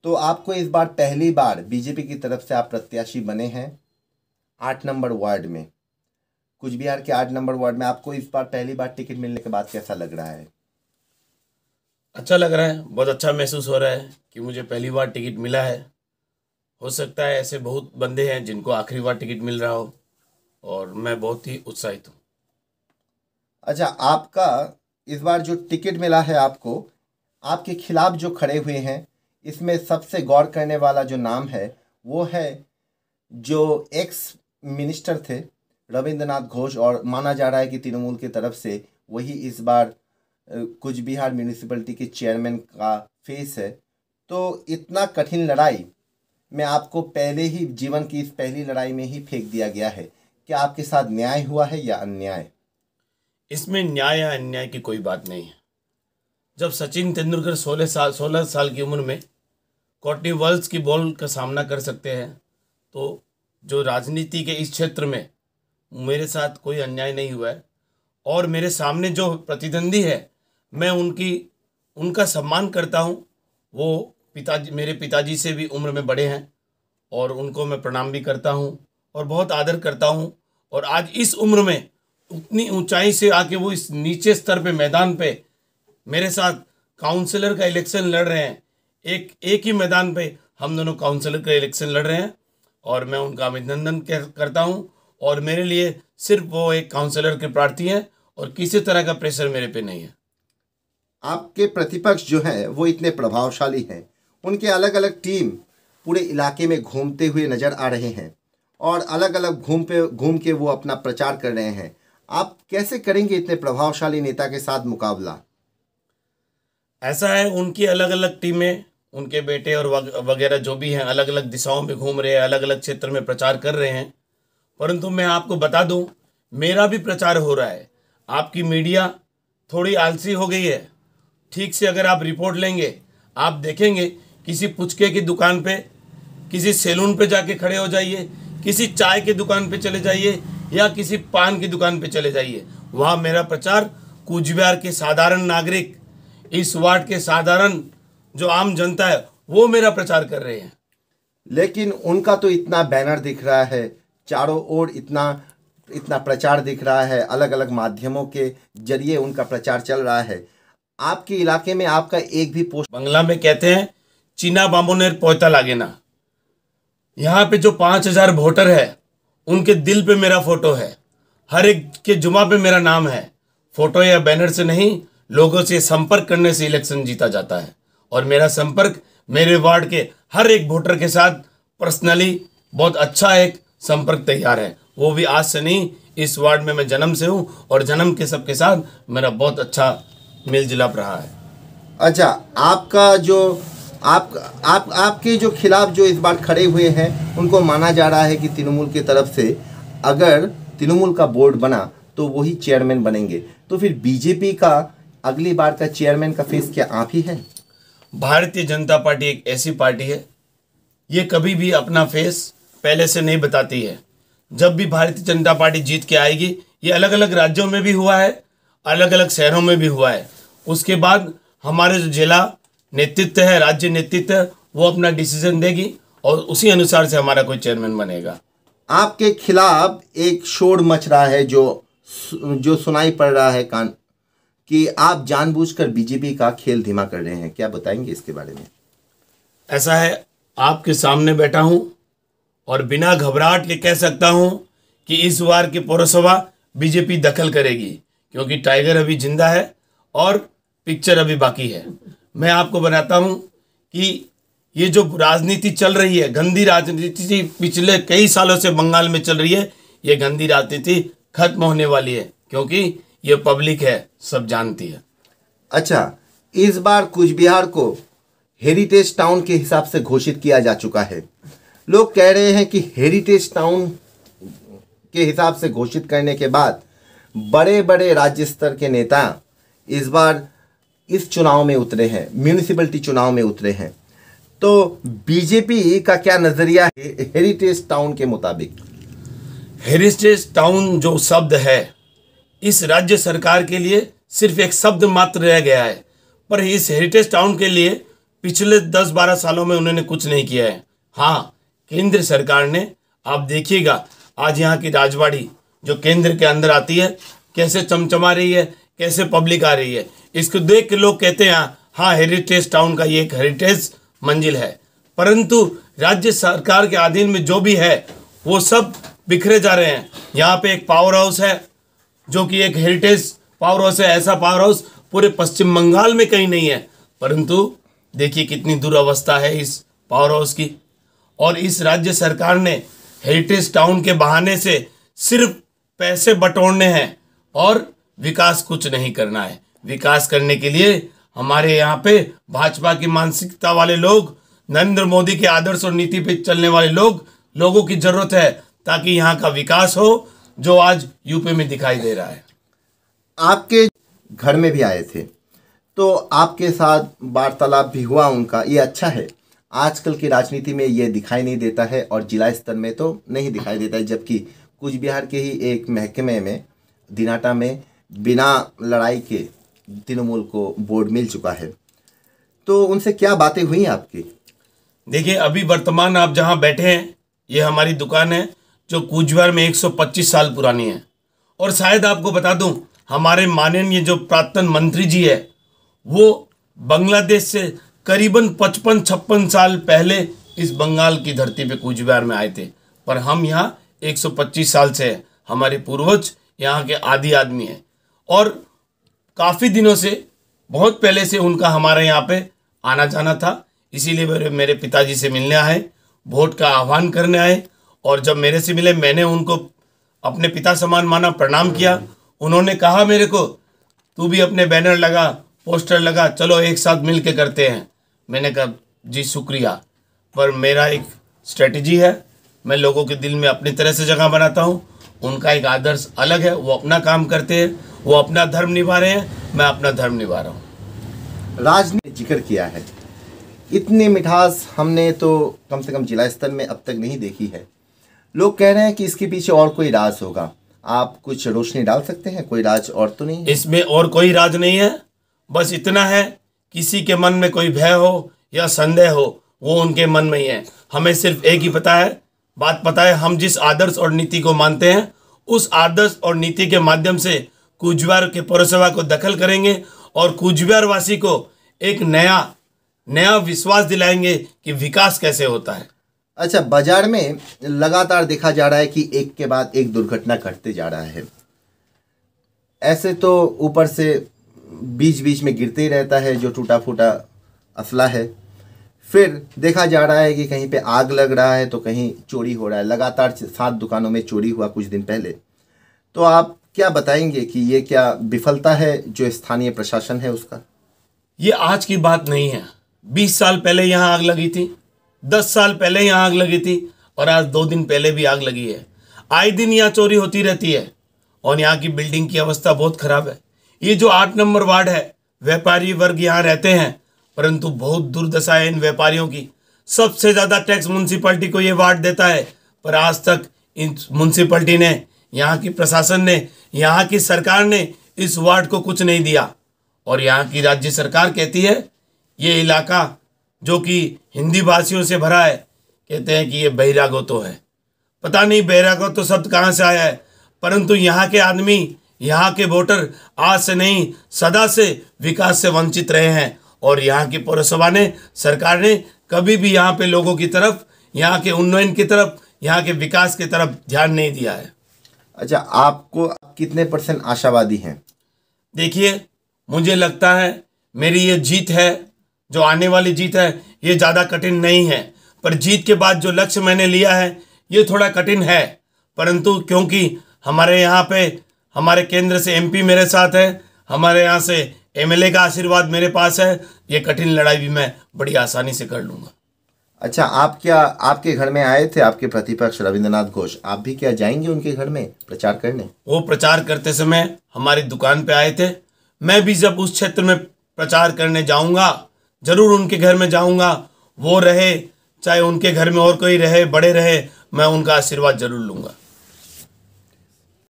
तो आपको इस बार पहली बार बीजेपी की तरफ से आप प्रत्याशी बने हैं 8 नंबर वार्ड में, कुछ बिहार के 8 नंबर वार्ड में। आपको इस बार पहली बार टिकट मिलने के बाद कैसा लग रहा है? अच्छा लग रहा है, बहुत अच्छा महसूस हो रहा है कि मुझे पहली बार टिकट मिला है। हो सकता है ऐसे बहुत बंदे हैं जिनको आखिरी बार टिकट मिल रहा हो, और मैं बहुत ही उत्साहित हूँ। अच्छा, आपका इस बार जो टिकट मिला है आपको, आपके खिलाफ जो खड़े हुए हैं, इसमें सबसे गौर करने वाला जो नाम है वो है जो एक्स मिनिस्टर थे रविंद्रनाथ घोष, और माना जा रहा है कि तृणमूल की तरफ से वही इस बार कुछ बिहार म्यूनिसिपैलिटी के चेयरमैन का फेस है। तो इतना कठिन लड़ाई में आपको पहले ही जीवन की इस पहली लड़ाई में ही फेंक दिया गया है। क्या आपके साथ न्याय हुआ है या अन्याय? इसमें न्याय या अन्याय की कोई बात नहीं है। जब सचिन तेंदुलकर 16 साल की उम्र में कॉर्टनी वर्ल्स की बॉल का सामना कर सकते हैं, तो जो राजनीति के इस क्षेत्र में मेरे साथ कोई अन्याय नहीं हुआ है। और मेरे सामने जो प्रतिद्वंदी है, मैं उनका सम्मान करता हूँ। वो मेरे पिताजी से भी उम्र में बड़े हैं, और उनको मैं प्रणाम भी करता हूँ और बहुत आदर करता हूँ। और आज इस उम्र में उतनी ऊंचाई से आके वो इस नीचे स्तर पे मैदान पे मेरे साथ काउंसलर का इलेक्शन लड़ रहे हैं। एक ही मैदान पे हम दोनों काउंसलर का इलेक्शन लड़ रहे हैं, और मैं उनका अभिनंदन करता हूँ। और मेरे लिए सिर्फ वो एक काउंसलर के प्रार्थी हैं, और किसी तरह का प्रेशर मेरे पे नहीं है। आपके प्रतिपक्ष जो हैं वो इतने प्रभावशाली हैं, उनके अलग अलग टीम पूरे इलाके में घूमते हुए नज़र आ रहे हैं, और अलग अलग घूम के वो अपना प्रचार कर रहे हैं। आप कैसे करेंगे इतने प्रभावशाली नेता के साथ मुकाबला? ऐसा है, उनकी अलग अलग टीमें, उनके बेटे और वगैरह जो भी हैं, अलग अलग दिशाओं में घूम रहे हैं, अलग अलग क्षेत्र में प्रचार कर रहे हैं। परंतु मैं आपको बता दूं, मेरा भी प्रचार हो रहा है। आपकी मीडिया थोड़ी आलसी हो गई है। ठीक से अगर आप रिपोर्ट लेंगे, आप देखेंगे किसी पुचके की दुकान पे, किसी सैलून पे जाके खड़े हो जाइए, किसी चाय की दुकान पे चले जाइए, या किसी पान की दुकान पे चले जाइए। वहाँ मेरा प्रचार कूच बिहार के साधारण नागरिक, इस वार्ड के साधारण जो आम जनता है, वो मेरा प्रचार कर रहे हैं। लेकिन उनका तो इतना बैनर दिख रहा है, चारों ओर इतना प्रचार दिख रहा है, अलग अलग माध्यमों के जरिए उनका प्रचार चल रहा है। आपके इलाके में आपका एक भी पोस्ट, बंगला में कहते हैं चीना बामोनेर पोयता लागेना। यहाँ पे जो 5000 वोटर है, उनके दिल पे मेरा फोटो है, हर एक के जुमा पे मेरा नाम है। फोटो या बैनर से नहीं, लोगों से संपर्क करने से इलेक्शन जीता जाता है। और मेरा संपर्क मेरे वार्ड के हर एक वोटर के साथ पर्सनली बहुत अच्छा एक संपर्क तैयार है। वो भी आज से नहीं, इस वार्ड में मैं जन्म से हूँ, और जन्म के सबके साथ मेरा बहुत अच्छा मेल जुलाप रहा है। अच्छा, आपका जो आपके जो खिलाफ जो इस बार खड़े हुए हैं, उनको माना जा रहा है कि तृणमूल की तरफ से अगर तृणमूल का बोर्ड बना तो वही चेयरमैन बनेंगे। तो फिर बीजेपी का अगली बार का चेयरमैन का फेस क्या आप ही हैं? भारतीय जनता पार्टी एक ऐसी पार्टी है, ये कभी भी अपना फेस पहले से नहीं बताती है। जब भी भारतीय जनता पार्टी जीत के आएगी, ये अलग अलग राज्यों में भी हुआ है, अलग अलग शहरों में भी हुआ है, उसके बाद हमारे जो जिला नेतृत्व है, राज्य नेतृत्व है, वो अपना डिसीजन देगी, और उसी अनुसार से हमारा कोई चेयरमैन बनेगा। आपके खिलाफ एक शोर मच रहा है, जो सुनाई पड़ रहा है कान, कि आप जानबूझकर बीजेपी का खेल धीमा कर रहे हैं। क्या बताएंगे इसके बारे में? ऐसा है, आपके सामने बैठा हूं और बिना घबराहट के कह सकता हूं कि इस बार की पौरसभा बीजेपी दखल करेगी, क्योंकि टाइगर अभी जिंदा है और पिक्चर अभी बाकी है। मैं आपको बताता हूं कि ये जो राजनीति चल रही है, गंदी राजनीति पिछले कई सालों से बंगाल में चल रही है, ये गंदी राजनीति खत्म होने वाली है, क्योंकि ये पब्लिक है, सब जानती है। अच्छा, इस बार कूच बिहार को हेरिटेज टाउन के हिसाब से घोषित किया जा चुका है। लोग कह रहे हैं कि हेरिटेज टाउन के हिसाब से घोषित करने के बाद बड़े बड़े राज्य स्तर के नेता इस बार इस चुनाव में उतरे हैं, म्यूनिसिपैलिटी चुनाव में उतरे हैं। तो बीजेपी का क्या नजरिया है हेरिटेज टाउन के मुताबिक? हेरिटेज टाउन जो शब्द है, इस राज्य सरकार के लिए सिर्फ एक शब्द मात्र रह गया है, पर इस हेरिटेज टाउन के लिए पिछले 10-12 सालों में उन्होंने कुछ नहीं किया है। हाँ, केंद्र सरकार ने, आप देखिएगा आज यहाँ की राजवाड़ी जो केंद्र के अंदर आती है कैसे चमचमा रही है, कैसे पब्लिक आ रही है। इसको देख के लोग कहते हैं हाँ हेरिटेज टाउन का ये एक हेरिटेज मंजिल है, परंतु राज्य सरकार के अधीन में जो भी है वो सब बिखरे जा रहे हैं। यहाँ पे एक पावर हाउस है जो कि एक हेरिटेज पावर हाउस है, ऐसा पावर हाउस पूरे पश्चिम बंगाल में कहीं नहीं है। परंतु देखिए कितनी दुरावस्था है इस पावर हाउस की। और इस राज्य सरकार ने हेरिटेज टाउन के बहाने से सिर्फ पैसे बटोरने हैं और विकास कुछ नहीं करना है। विकास करने के लिए हमारे यहाँ पे भाजपा की मानसिकता वाले लोग, नरेंद्र मोदी के आदर्श और नीति पे चलने वाले लोगों की जरूरत है ताकि यहाँ का विकास हो जो आज यूपी में दिखाई दे रहा है। आपके घर में भी आए थे तो आपके साथ वार्तालाप भी हुआ उनका, ये अच्छा है। आजकल की राजनीति में ये दिखाई नहीं देता है और जिला स्तर में तो नहीं दिखाई देता है, जबकि कूच बिहार के ही एक महकमे में दिनाटा में बिना लड़ाई के तृणमूल को बोर्ड मिल चुका है। तो उनसे क्या बातें हुई आपकी? देखिए अभी वर्तमान आप जहाँ बैठे हैं ये हमारी दुकान है जो कूच बिहार में 125 साल पुरानी है। और शायद आपको बता दूं हमारे माननीय जो प्राक्तन मंत्री जी है वो बांग्लादेश से करीबन 55-56 साल पहले इस बंगाल की धरती पे कूच बिहार में आए थे। पर हम यहाँ 125 साल से हैं, हमारे पूर्वज यहाँ के आदि आदमी हैं। और काफ़ी दिनों से, बहुत पहले से उनका हमारे यहाँ पे आना जाना था, इसीलिए मेरे पिताजी से मिलने आए, वोट का आह्वान करने आए। और जब मेरे से मिले मैंने उनको अपने पिता समान माना, प्रणाम किया। उन्होंने कहा मेरे को तू भी अपने बैनर लगा, पोस्टर लगा, चलो एक साथ मिल के करते हैं। मैंने कहा जी शुक्रिया, पर मेरा एक स्ट्रेटजी है, मैं लोगों के दिल में अपनी तरह से जगह बनाता हूँ। उनका एक आदर्श अलग है, वो अपना काम करते हैं, वो अपना धर्म निभा रहे हैं, मैं अपना धर्म निभा रहा हूँ। राजनीति जिक्र किया है, इतनी मिठास हमने तो कम से कम जिला स्तर में अब तक नहीं देखी है। लोग कह रहे हैं कि इसके पीछे और कोई राज होगा, आप कुछ रोशनी डाल सकते हैं? कोई राज और तो नहीं है इसमें? और कोई राज नहीं है, बस इतना है किसी के मन में कोई भय हो या संदेह हो वो उनके मन में ही है। हमें सिर्फ एक ही बात पता है, हम जिस आदर्श और नीति को मानते हैं उस आदर्श और नीति के माध्यम से कूच बिहार के पौरसभा को दखल करेंगे और कूच बिहार वासी को एक नया विश्वास दिलाएंगे कि विकास कैसे होता है। अच्छा, बाजार में लगातार देखा जा रहा है कि एक के बाद एक दुर्घटना घटते जा रहा है। ऐसे तो ऊपर से बीच बीच में गिरते ही रहता है जो टूटा फूटा असला है, फिर देखा जा रहा है कि कहीं पे आग लग रहा है तो कहीं चोरी हो रहा है। लगातार 7 दुकानों में चोरी हुआ कुछ दिन पहले। तो आप क्या बताएंगे कि ये क्या विफलता है जो स्थानीय प्रशासन है उसका? ये आज की बात नहीं है, 20 साल पहले यहाँ आग लगी थी, 10 साल पहले यहाँ आग लगी थी और आज 2 दिन पहले भी आग लगी है। आए दिन यहाँ चोरी होती रहती है और यहाँ की बिल्डिंग की अवस्था बहुत खराब है। ये जो 8 नंबर वार्ड है, व्यापारी वर्ग यहाँ रहते हैं, परंतु बहुत दुर्दशा है इन व्यापारियों की। सबसे ज़्यादा टैक्स म्यूनसिपैलिटी को ये वार्ड देता है, पर आज तक इन म्यूनसिपैलिटी ने, यहाँ की प्रशासन ने, यहाँ की सरकार ने इस वार्ड को कुछ नहीं दिया। और यहाँ की राज्य सरकार कहती है ये इलाका जो कि हिंदी भाषियों से भरा है, कहते हैं कि ये बहिरागतो है। पता नहीं बहिरागतो शब्द कहाँ से आया है, परंतु यहाँ के आदमी, यहाँ के वोटर आज से नहीं सदा से विकास से वंचित रहे हैं। और यहाँ की पौरसभा ने, सरकार ने कभी भी यहाँ पे लोगों की तरफ, यहाँ के उन्नयन की तरफ, यहाँ के विकास की तरफ ध्यान नहीं दिया है। अच्छा, आपको कितने % आशावादी हैं? देखिए मुझे लगता है मेरी ये जीत है, जो आने वाली जीत है, ये ज़्यादा कठिन नहीं है। पर जीत के बाद जो लक्ष्य मैंने लिया है ये थोड़ा कठिन है, परंतु क्योंकि हमारे यहाँ पे हमारे केंद्र से MP मेरे साथ है, हमारे यहाँ से MLA का आशीर्वाद मेरे पास है, ये कठिन लड़ाई भी मैं बड़ी आसानी से कर लूँगा। अच्छा, आप क्या आपके घर में आए थे आपके प्रतिपक्ष रविंद्रनाथ घोष, आप भी क्या जाएंगे उनके घर में प्रचार करने? वो प्रचार करते समय हमारी दुकान पे आए थे। मैं भी जब उस क्षेत्र में प्रचार करने जाऊंगा जरूर उनके घर में जाऊंगा। वो रहे चाहे उनके घर में और कोई रहे, बड़े रहे, मैं उनका आशीर्वाद जरूर लूँगा।